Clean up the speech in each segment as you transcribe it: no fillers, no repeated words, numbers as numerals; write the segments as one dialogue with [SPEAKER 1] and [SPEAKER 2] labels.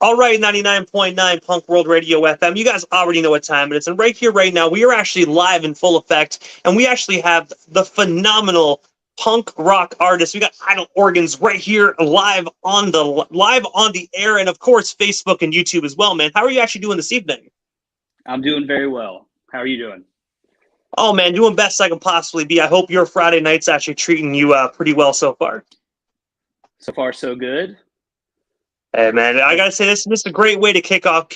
[SPEAKER 1] All right, 99.9 Punk World Radio FM. You guys already know what time it is. And right here, right now, we are actually live in full effect. And we actually have the phenomenal punk rock artist. We got Idle Organs right here live on the air. And of course, Facebook and YouTube as well, man. How are you actually doing this evening?
[SPEAKER 2] I'm doing very well. How are you doing?
[SPEAKER 1] Oh, man, doing best I can possibly be. I hope your Friday night's actually treating you pretty well so far.
[SPEAKER 2] So far, so good.
[SPEAKER 1] Hey man, I gotta say this is a great way to kick off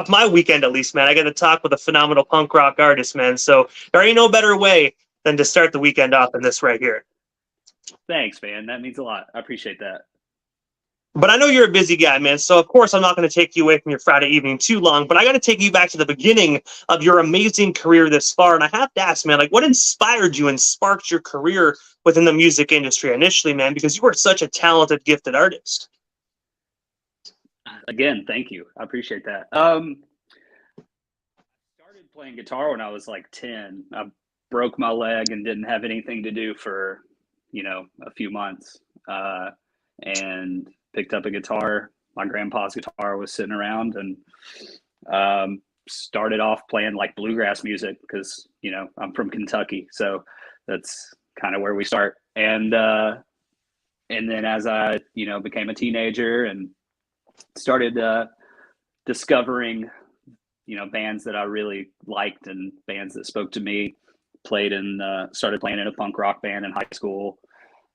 [SPEAKER 1] my weekend at least, man. I got to talk with a phenomenal punk rock artist, man. So there ain't no better way than to start the weekend off than this right here.
[SPEAKER 2] Thanks, man. That means a lot. I appreciate that.
[SPEAKER 1] But I know you're a busy guy, man. So of course I'm not going to take you away from your Friday evening too long. But I got to take you back to the beginning of your amazing career this far, and I have to ask, man, like what inspired you and sparked your career within the music industry initially, man? Because you were such a talented, gifted artist.
[SPEAKER 2] Again, thank you. I appreciate that. Started playing guitar when I was like 10. I broke my leg and didn't have anything to do for, a few months. And picked up a guitar. My grandpa's guitar was sitting around and started off playing like bluegrass music because, I'm from Kentucky. So that's kind of where we start. And then as I, became a teenager and started discovering, bands that I really liked and bands that spoke to me. Started playing in a punk rock band in high school,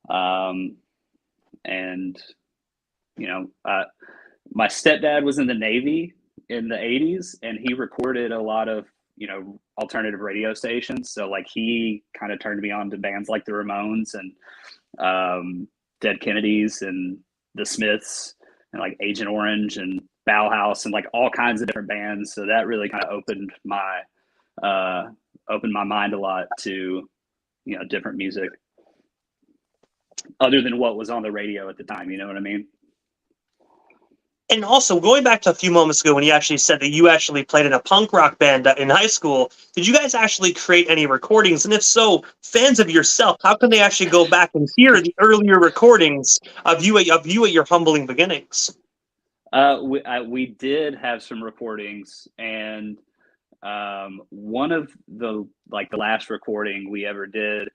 [SPEAKER 2] and my stepdad was in the Navy in the 80s, and he recorded a lot of alternative radio stations. So like he kind of turned me on to bands like the Ramones and Dead Kennedys and the Smiths and like Agent Orange and Bauhaus and like all kinds of different bands. So that really kind of opened my mind a lot to, different music other than what was on the radio at the time. You know what I mean?
[SPEAKER 1] And also, going back to a few moments ago when you actually said that you actually played in a punk rock band in high school, did you guys actually create any recordings? And if so, fans of yourself, how can they actually go back and hear the earlier recordings of you at your humbling beginnings?
[SPEAKER 2] We did have some recordings, and one of the last recording we ever did,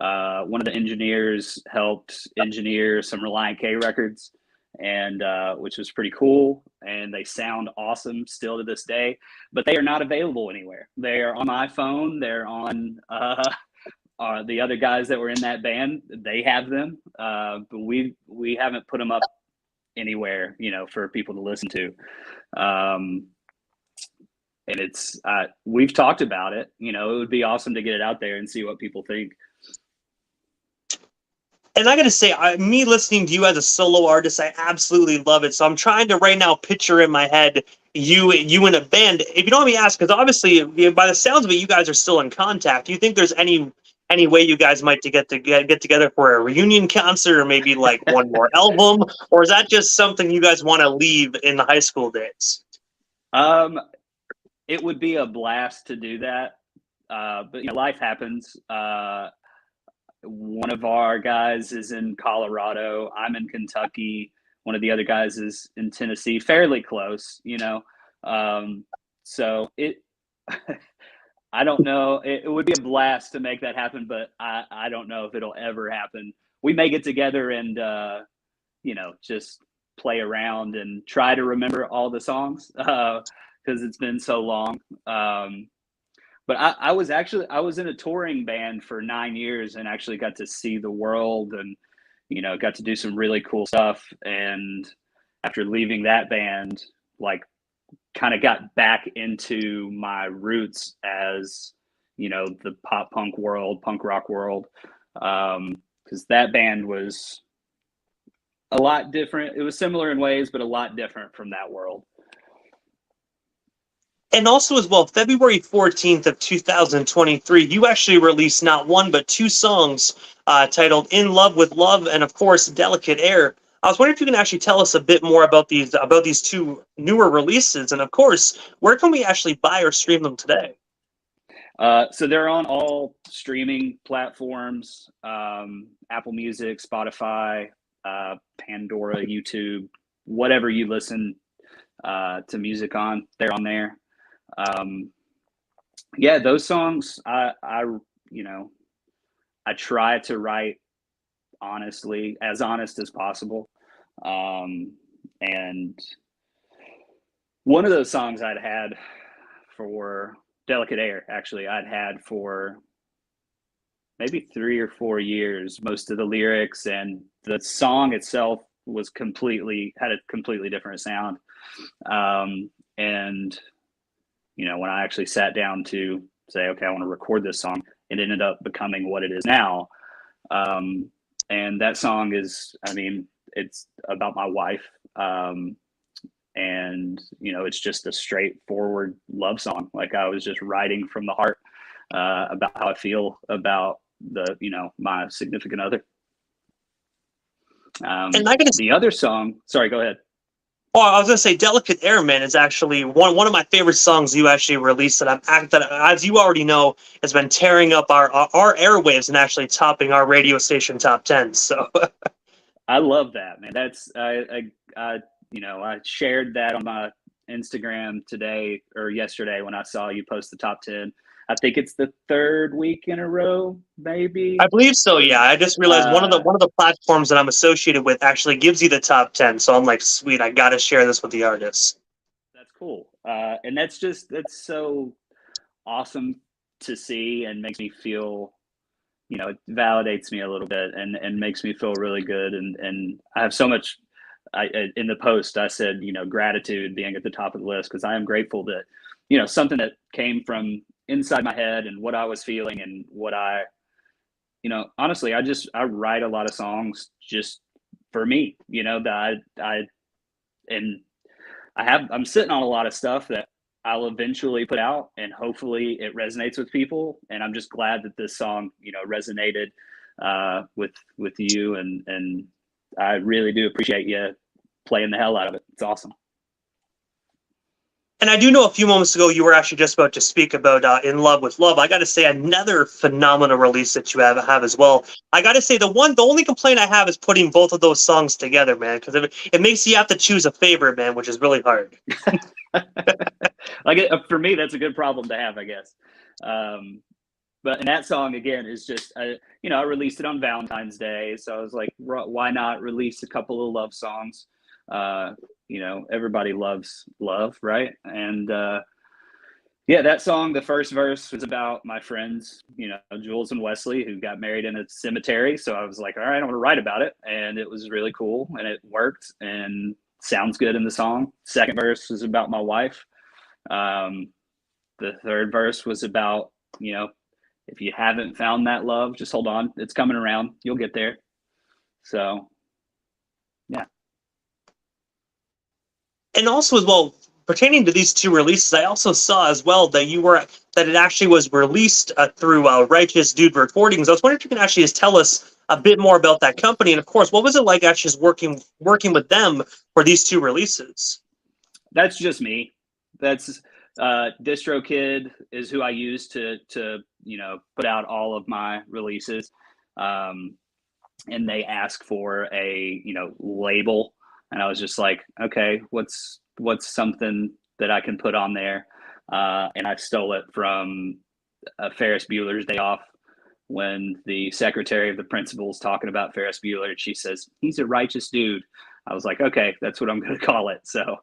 [SPEAKER 2] one of the engineers helped engineer some Reliant K records, and which was pretty cool, and they sound awesome still to this day, but they are not available anywhere. They are on my phone. They're on the other guys that were in that band. They have them, but we haven't put them up anywhere, for people to listen to. And it's we've talked about it. It would be awesome to get it out there and see what people think.
[SPEAKER 1] And I got to say, me listening to you as a solo artist, I absolutely love it. So I'm trying to right now picture in my head you in a band. If you don't let me ask, because obviously by the sounds of it, you guys are still in contact. Do you think there's any way you guys might get together for a reunion concert or maybe like one more album? Or is that just something you guys want to leave in the high school days?
[SPEAKER 2] It would be a blast to do that. But life happens. One of our guys is in Colorado. I'm in Kentucky. One of the other guys is in Tennessee, fairly close, so it, I don't know. It would be a blast to make that happen, but I don't know if it'll ever happen. We may get together and, just play around and try to remember all the songs because it's been so long. But I was in a touring band for 9 years and actually got to see the world and, got to do some really cool stuff. And after leaving that band, kind of got back into my roots as, the pop punk world, punk rock world. Because that band was a lot different. It was similar in ways, but a lot different from that world.
[SPEAKER 1] And also as well, February 14th of 2023, you actually released not one but two songs titled In Love with Love and, of course, Delicate Air. I was wondering if you can actually tell us a bit more about these two newer releases. And, of course, where can we actually buy or stream them today?
[SPEAKER 2] So they're on all streaming platforms, Apple Music, Spotify, Pandora, YouTube, whatever you listen to music on. They're on there. Yeah, those songs, you know, I try to write honestly, as honest as possible. And one of those songs I'd had for Delicate Air, actually, I'd had for maybe 3 or 4 years. Most of the lyrics and the song itself had a completely different sound. And you know, when I actually sat down to say, okay, I want to record this song, it ended up becoming what it is now. And that song is, I mean, it's about my wife. And, you know, it's just a straightforward love song. Like I was just writing from the heart about how I feel about my significant other.
[SPEAKER 1] And I gotta
[SPEAKER 2] The other song, sorry, go ahead.
[SPEAKER 1] Oh, I was gonna say, "Delicate Air, Man" is actually one of my favorite songs you actually released. That, as you already know, has been tearing up our airwaves and actually topping our radio station top 10. So
[SPEAKER 2] I love that, man. That's I shared that on my Instagram today or yesterday when I saw you post the top 10. I think it's the third week in a row, maybe.
[SPEAKER 1] I believe so. Yeah, I just realized one of the platforms that I'm associated with actually gives you the top 10. So I'm like, sweet, I gotta share this with the artists.
[SPEAKER 2] That's cool, and that's so awesome to see, and makes me feel, you know, it validates me a little bit, and makes me feel really good. And I have so much. In the post, I said, you know, gratitude being at the top of the list, because I am grateful that, you know, something that came from inside my head and what I was feeling and what you know, honestly, I write a lot of songs just for me, you know, that I'm sitting on a lot of stuff that I'll eventually put out, and hopefully it resonates with people. And I'm just glad that this song, you know, resonated with you, and I really do appreciate you playing the hell out of it. It's awesome.
[SPEAKER 1] And I do know a few moments ago you were actually just about to speak about "In Love with Love." I got to say, another phenomenal release that you have as well. I got to say, the only complaint I have is putting both of those songs together, man, because it makes you have to choose a favorite, man, which is really hard.
[SPEAKER 2] Like, for me, that's a good problem to have, I guess. But and that song again is just, you know, I released it on Valentine's Day, so I was like, why not release a couple of love songs? You know, everybody loves love, right? And yeah, that song, the first verse was about my friends, you know, Jules and Wesley, who got married in a cemetery. So I was like, all right, I want to write about it, and it was really cool, and it worked, and sounds good in the song. Second verse was about my wife. The third verse was about, you know, if you haven't found that love, just hold on. It's coming around. You'll get there. So, yeah.
[SPEAKER 1] And also as well, pertaining to these two releases, I also saw as well that that it actually was released through Righteous Dude Recordings. I was wondering if you can actually just tell us a bit more about that company, and of course, what was it like actually just working with them for these two releases?
[SPEAKER 2] That's just me. That's DistroKid is who I use to you know, put out all of my releases, and they ask for a, you know, label, and I was just like, okay, what's something that I can put on there, and I stole it from Ferris Bueller's Day Off, when the secretary of the principal is talking about Ferris Bueller, and she says he's a righteous dude. I was like, okay, that's what I'm going to call it. So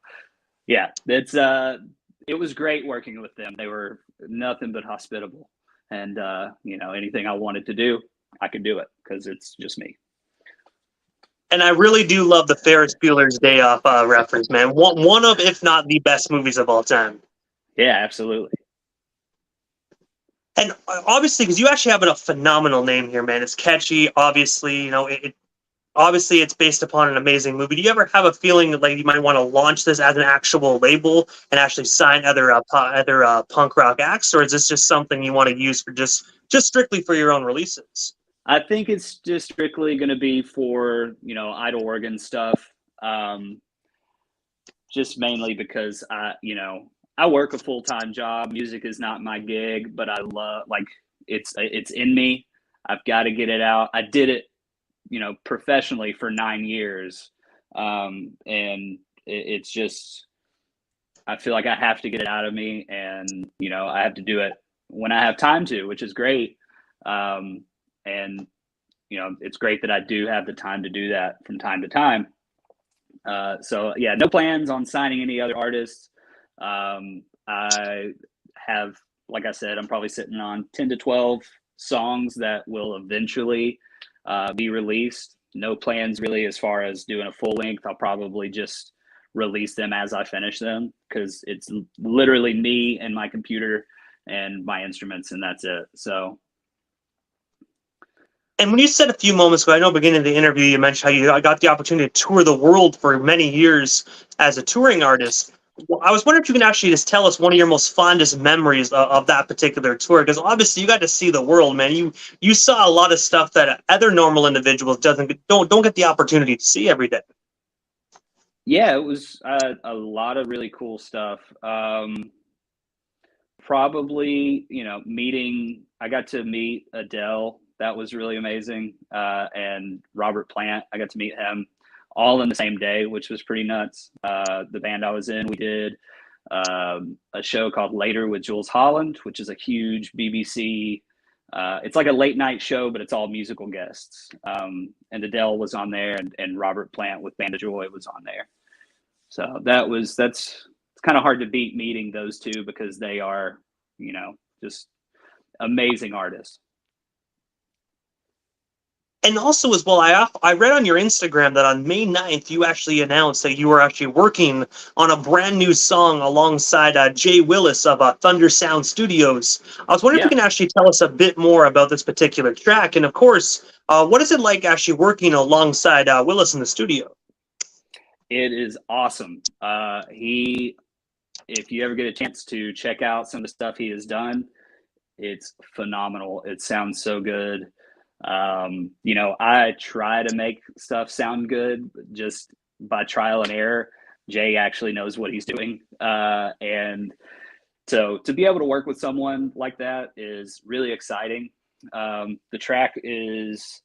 [SPEAKER 2] yeah, it was great working with them. They were nothing but hospitable. And, you know, anything I wanted to do, I could do it, because it's just me.
[SPEAKER 1] And I really do love the Ferris Bueller's Day Off reference, man. One of, if not the best movies of all time.
[SPEAKER 2] Yeah, absolutely.
[SPEAKER 1] And obviously, because you actually have a phenomenal name here, man. It's catchy. Obviously, you know, obviously it's based upon an amazing movie. Do you ever have a feeling that, like, you might want to launch this as an actual label and actually sign other punk rock acts, or is this just something you want to use for just strictly for your own releases?
[SPEAKER 2] I think it's just strictly going to be for, you know, Idle Oregon stuff. Just mainly because you know, I work a full-time job. Music is not my gig, but I love, like, it's in me. I've got to get it out. I did it, you know, professionally for 9 years. And it's just, I feel like I have to get it out of me, and I have to do it when I have time to, which is great. And it's great that I do have the time to do that from time to time. So yeah, no plans on signing any other artists. I have, like I said, I'm probably sitting on 10 to 12 songs that will eventually be released. No plans really as far as doing a full length. I'll probably just release them as I finish them, because it's literally me and my computer and my instruments, and that's it. So.
[SPEAKER 1] And when you said a few moments ago, I know beginning of the interview, you mentioned how you got the opportunity to tour the world for many years as a touring artist. I was wondering if you can actually just tell us one of your most fondest memories of that particular tour, because obviously you got to see the world, man. You saw a lot of stuff that other normal individuals don't get the opportunity to see every day.
[SPEAKER 2] Yeah, it was a lot of really cool stuff. Probably, I got to meet Adele. That was really amazing. And Robert Plant, I got to meet him all in the same day, which was pretty nuts. The band I was in, we did a show called Later with Jules Holland, which is a huge BBC. It's like a late night show, but it's all musical guests. And Adele was on there, and Robert Plant with Band of Joy was on there. So that's kind of hard to beat, meeting those two, because they are, just amazing artists.
[SPEAKER 1] And also as well, I read on your Instagram that on May 9th, you actually announced that you were actually working on a brand new song alongside Jay Willis of Thunder Sound Studios. I was wondering if you can actually tell us a bit more about this particular track. And of course, what is it like actually working alongside Willis in the studio?
[SPEAKER 2] It is awesome. If you ever get a chance to check out some of the stuff he has done, it's phenomenal. It sounds so good. I try to make stuff sound good just by trial and error. Jay actually knows what he's doing. And so to be able to work with someone like that is really exciting. The track is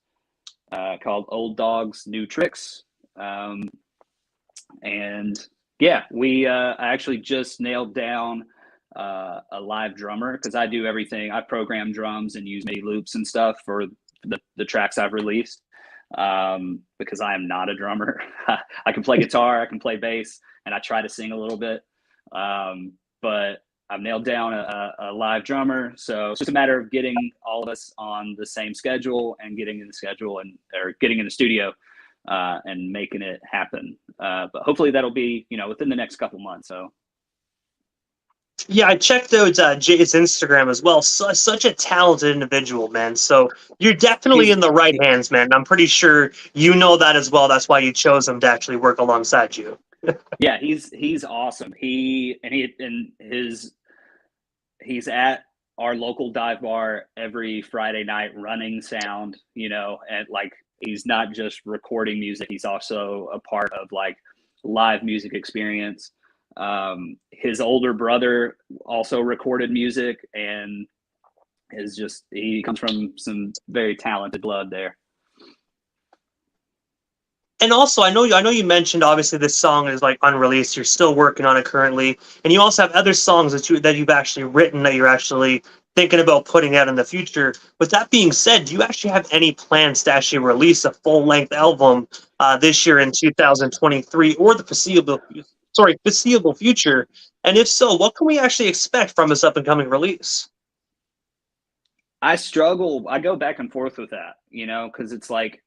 [SPEAKER 2] called Old Dogs, New Tricks. And yeah, I actually just nailed down a live drummer, because I do everything. I program drums and use MIDI loops and stuff for the tracks I've released, because I am not a drummer. I can play guitar, I can play bass, and I try to sing a little bit. But I've nailed down a live drummer. So it's just a matter of getting all of us on the same schedule and getting in the schedule or getting in the studio and making it happen. But hopefully that'll be, within the next couple months. So.
[SPEAKER 1] Yeah, I checked out Jay's Instagram as well. Such a talented individual, man. So you're definitely in the right hands, man. I'm pretty sure you know that as well. That's why you chose him to actually work alongside you.
[SPEAKER 2] Yeah, he's awesome. He's at our local dive bar every Friday night running sound, and like, he's not just recording music, he's also a part of like live music experience. His older brother also recorded music, and he comes from some very talented blood there.
[SPEAKER 1] And also, I know you mentioned obviously this song is like unreleased. You're still working on it currently, and you also have other songs that you've actually written that you're actually thinking about putting out in the future. With that being said, do you actually have any plans to actually release a full-length album this year in 2023 or the foreseeable future? And if so, what can we actually expect from this up-and-coming release?
[SPEAKER 2] I struggle. I go back and forth with that, because it's like,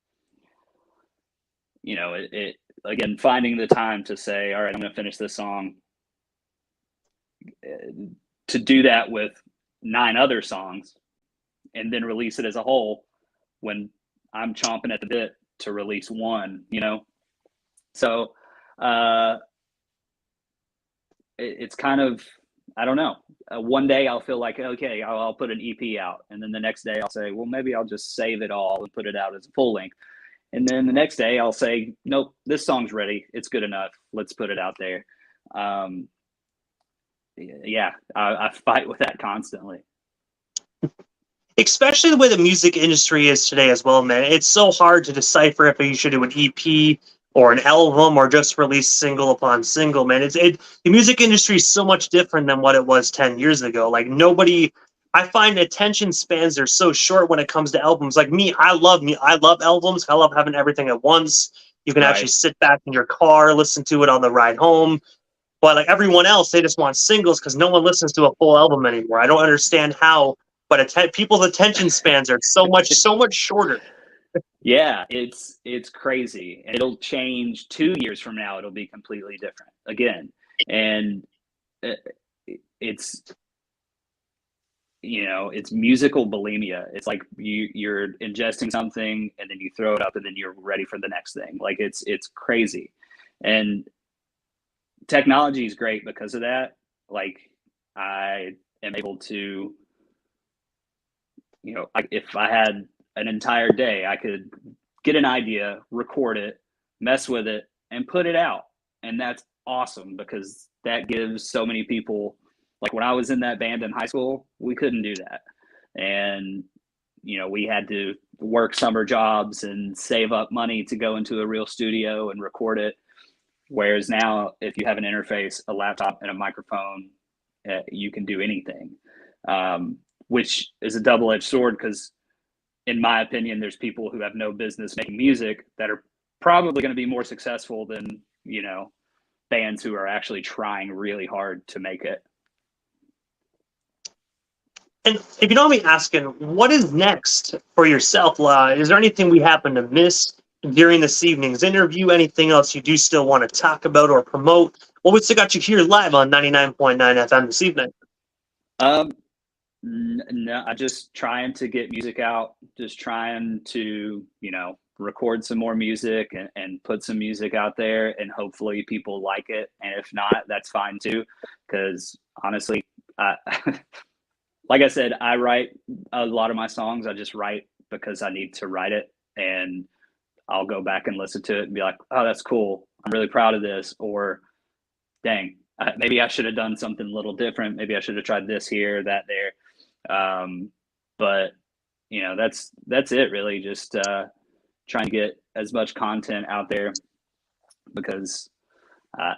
[SPEAKER 2] it again, finding the time to say, all right, I'm going to finish this song. To do that with 9 other songs and then release it as a whole, when I'm chomping at the bit to release one, So it's kind of, I don't know. One day I'll feel like, okay, I'll put an EP out. And then the next day I'll say, well, maybe I'll just save it all and put it out as a full length. And then the next day I'll say, nope, this song's ready. It's good enough. Let's put it out there. Yeah, I fight with that constantly.
[SPEAKER 1] Especially the way the music industry is today as well, man. It's so hard to decipher if you should do an EP or an album or just release single upon single, man. The music industry is so much different than what it was 10 years ago. Like nobody, I find attention spans are so short when it comes to albums. Like me, I love albums. I love having everything at once. You can actually
[SPEAKER 2] Right.
[SPEAKER 1] sit back in your car, listen to it on the ride home. But like everyone else, they just want singles because no one listens to a full album anymore. I don't understand how, but people's attention spans are so much shorter.
[SPEAKER 2] Yeah, it's crazy. And it'll change 2 years from now. It'll be completely different again. And uh, it's it's musical bulimia. It's like you're ingesting something and then you throw it up and then you're ready for the next thing. Like it's crazy. And technology is great because of that. Like I am able to, if I had an entire day, I could get an idea, record it, mess with it, and put it out. And that's awesome because that gives so many people, like when I was in that band in high school, we couldn't do that. And, we had to work summer jobs and save up money to go into a real studio and record it. Whereas now, if you have an interface, a laptop, and a microphone, you can do anything, which is a double-edged sword because, in my opinion, there's people who have no business making music that are probably going to be more successful than, bands who are actually trying really hard to make it.
[SPEAKER 1] And if you don't mind me asking, what is next for yourself? Is there anything we happen to miss during this evening's interview? Anything else you do still want to talk about or promote? What would still got you here live on 99.9 FM this evening?
[SPEAKER 2] No, I'm just trying to get music out, just trying to, record some more music and put some music out there, and hopefully people like it. And if not, that's fine too. Because honestly, like I said, I write a lot of my songs. I just write because I need to write it. And I'll go back and listen to it and be like, oh, that's cool. I'm really proud of this. Or dang, maybe I should have done something a little different. Maybe I should have tried this here, that there. But that's it really. Just trying to get as much content out there because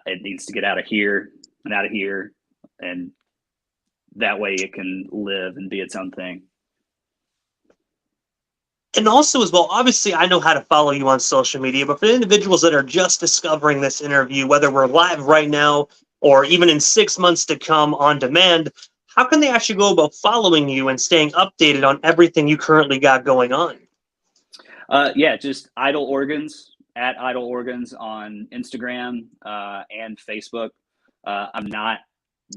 [SPEAKER 2] it needs to get out of here and out of here, and that way it can live and be its own thing.
[SPEAKER 1] And also as well, obviously I know how to follow you on social media, but for the individuals that are just discovering this interview, whether we're live right now or even in 6 months to come on demand, how can they actually go about following you and staying updated on everything you currently got going on?
[SPEAKER 2] Yeah, just Idle Organs, at Idle Organs on Instagram and Facebook. I'm not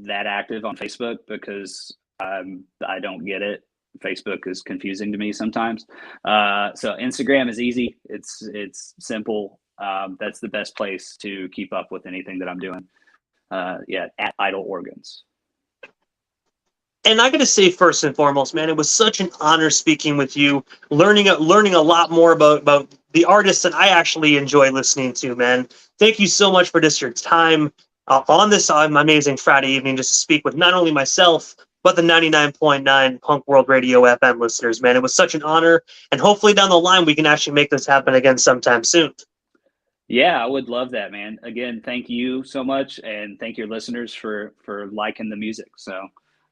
[SPEAKER 2] that active on Facebook because I don't get it. Facebook is confusing to me sometimes. So Instagram is easy. It's simple. That's the best place to keep up with anything that I'm doing. Yeah, at Idle Organs.
[SPEAKER 1] And I got to say, first and foremost, man, it was such an honor speaking with you, learning a lot more about the artists that I actually enjoy listening to, man. Thank you so much for just your time on this amazing Friday evening, just to speak with not only myself, but the 99.9 Punk World Radio FM listeners, man. It was such an honor, and hopefully down the line we can actually make this happen again sometime soon.
[SPEAKER 2] Yeah, I would love that, man. Again, thank you so much, and thank your listeners for liking the music. So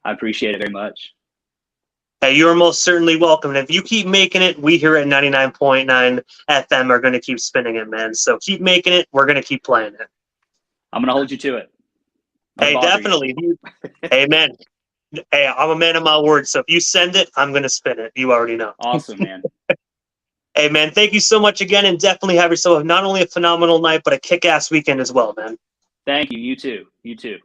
[SPEAKER 2] I appreciate it very much.
[SPEAKER 1] Hey, you're most certainly welcome. And if you keep making it, we here at 99.9 FM are going to keep spinning it, man. So keep making it. We're going to keep playing it.
[SPEAKER 2] I'm going to hold you to it.
[SPEAKER 1] Hey, definitely. Amen. Hey, I'm a man of my word. So if you send it, I'm going to spin it. You already know.
[SPEAKER 2] Awesome, man.
[SPEAKER 1] Hey, man, thank you so much again. And definitely have yourself not only a phenomenal night, but a kick-ass weekend as well, man.
[SPEAKER 2] Thank you. You too. You too.